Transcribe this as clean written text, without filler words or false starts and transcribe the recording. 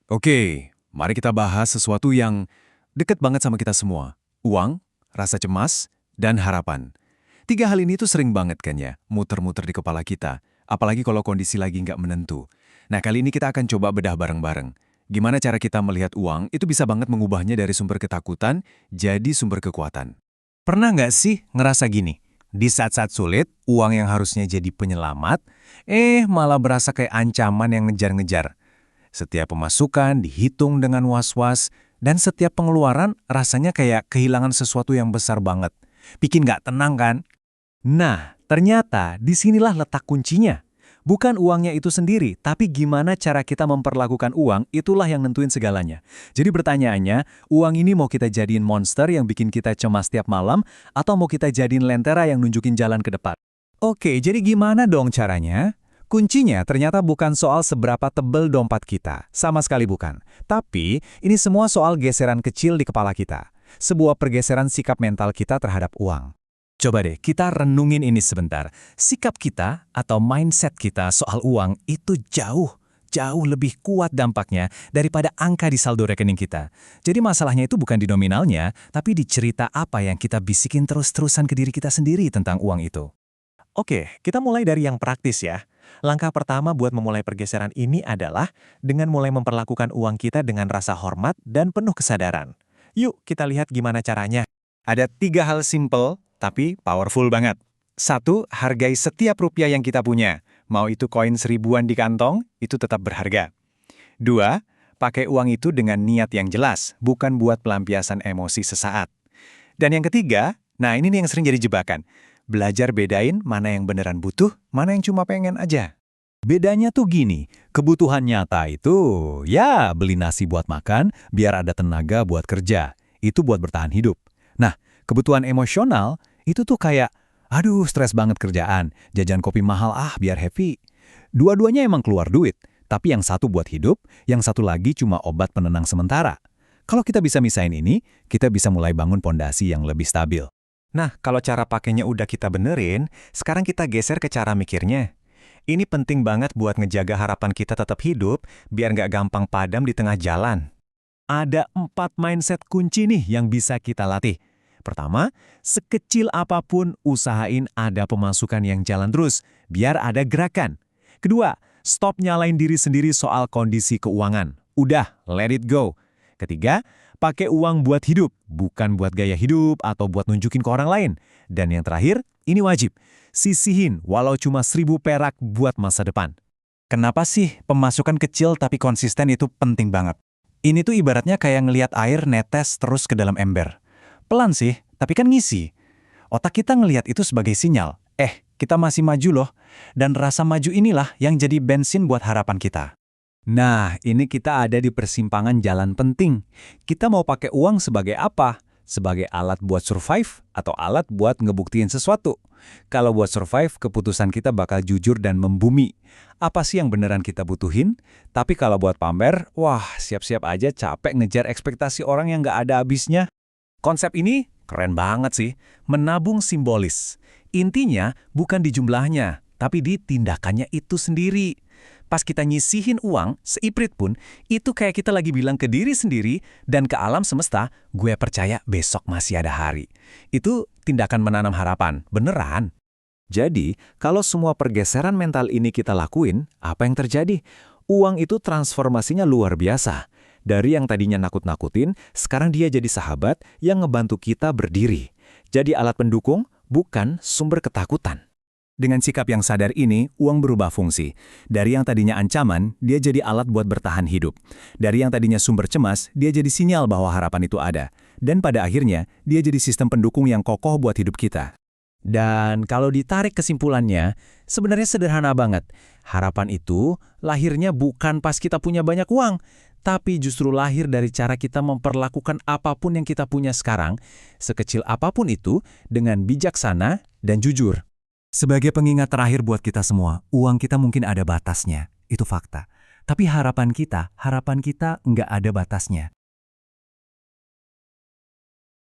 Oke, mari kita bahas sesuatu yang dekat banget sama kita semua. Uang, rasa cemas, dan harapan. Tiga hal ini tuh sering banget kan ya, muter-muter di kepala kita. Apalagi kalau kondisi lagi nggak menentu. Nah, kali ini kita akan coba bedah bareng-bareng. Gimana cara kita melihat uang itu bisa banget mengubahnya dari sumber ketakutan jadi sumber kekuatan. Pernah nggak sih ngerasa gini? Di saat-saat sulit, uang yang harusnya jadi penyelamat, malah berasa kayak ancaman yang ngejar-ngejar. Setiap pemasukan dihitung dengan was-was, dan setiap pengeluaran rasanya kayak kehilangan sesuatu yang besar banget. Bikin nggak tenang kan? Nah, ternyata disinilah letak kuncinya. Bukan uangnya itu sendiri, tapi gimana cara kita memperlakukan uang, itulah yang nentuin segalanya. Jadi pertanyaannya, uang ini mau kita jadiin monster yang bikin kita cemas tiap malam, atau mau kita jadiin lentera yang nunjukin jalan ke depan? Oke, jadi gimana dong caranya? Kuncinya ternyata bukan soal seberapa tebel dompet kita, sama sekali bukan. Tapi, ini semua soal geseran kecil di kepala kita. Sebuah pergeseran sikap mental kita terhadap uang. Coba deh, kita renungin ini sebentar. Sikap kita atau mindset kita soal uang itu jauh lebih kuat dampaknya daripada angka di saldo rekening kita. Jadi masalahnya itu bukan di nominalnya, tapi di cerita apa yang kita bisikin terus-terusan ke diri kita sendiri tentang uang itu. Oke, kita mulai dari yang praktis ya. Langkah pertama buat memulai pergeseran ini adalah dengan mulai memperlakukan uang kita dengan rasa hormat dan penuh kesadaran. Yuk, kita lihat gimana caranya. Ada 3 hal simple, tapi powerful banget. 1, hargai setiap rupiah yang kita punya. Mau itu koin seribuan di kantong, itu tetap berharga. 2, pakai uang itu dengan niat yang jelas, bukan buat pelampiasan emosi sesaat. Dan yang ketiga, nah ini nih yang sering jadi jebakan. Belajar bedain mana yang beneran butuh, mana yang cuma pengen aja. Bedanya tuh gini, kebutuhan nyata itu, ya beli nasi buat makan, biar ada tenaga buat kerja. Itu buat bertahan hidup. Nah, kebutuhan emosional itu tuh kayak, aduh stres banget kerjaan, jajan kopi mahal biar happy. Dua-duanya emang keluar duit, tapi yang satu buat hidup, yang satu lagi cuma obat penenang sementara. Kalau kita bisa misahin ini, kita bisa mulai bangun pondasi yang lebih stabil. Nah, kalau cara pakainya udah kita benerin, sekarang kita geser ke cara mikirnya. Ini penting banget buat ngejaga harapan kita tetap hidup, biar nggak gampang padam di tengah jalan. Ada 4 mindset kunci nih yang bisa kita latih. Pertama, sekecil apapun usahain ada pemasukan yang jalan terus, biar ada gerakan. Kedua, stop nyalain diri sendiri soal kondisi keuangan. Udah, let it go. Ketiga, pakai uang buat hidup, bukan buat gaya hidup atau buat nunjukin ke orang lain. Dan yang terakhir, ini wajib. Sisihin walau cuma 1.000 perak buat masa depan. Kenapa sih pemasukan kecil tapi konsisten itu penting banget? Ini tuh ibaratnya kayak ngelihat air netes terus ke dalam ember. Pelan sih, tapi kan ngisi. Otak kita ngelihat itu sebagai sinyal. Kita masih maju loh. Dan rasa maju inilah yang jadi bensin buat harapan kita. Nah, ini kita ada di persimpangan jalan penting. Kita mau pakai uang sebagai apa? Sebagai alat buat survive atau alat buat ngebuktiin sesuatu? Kalau buat survive, keputusan kita bakal jujur dan membumi. Apa sih yang beneran kita butuhin? Tapi kalau buat pamer, wah siap-siap aja capek ngejar ekspektasi orang yang nggak ada habisnya. Konsep ini keren banget sih, menabung simbolis. Intinya bukan di jumlahnya, tapi di tindakannya itu sendiri. Pas kita nyisihin uang, seiprit pun, itu kayak kita lagi bilang ke diri sendiri dan ke alam semesta, gue percaya besok masih ada hari. Itu tindakan menanam harapan, beneran. Jadi, kalau semua pergeseran mental ini kita lakuin, apa yang terjadi? Uang itu transformasinya luar biasa. Dari yang tadinya nakut-nakutin, sekarang dia jadi sahabat yang ngebantu kita berdiri. Jadi alat pendukung, bukan sumber ketakutan. Dengan sikap yang sadar ini, uang berubah fungsi. Dari yang tadinya ancaman, dia jadi alat buat bertahan hidup. Dari yang tadinya sumber cemas, dia jadi sinyal bahwa harapan itu ada. Dan pada akhirnya, dia jadi sistem pendukung yang kokoh buat hidup kita. Dan kalau ditarik kesimpulannya, sebenarnya sederhana banget. Harapan itu lahirnya bukan pas kita punya banyak uang, tapi justru lahir dari cara kita memperlakukan apapun yang kita punya sekarang, sekecil apapun itu, dengan bijaksana dan jujur. Sebagai pengingat terakhir buat kita semua, uang kita mungkin ada batasnya, itu fakta. Tapi harapan kita nggak ada batasnya.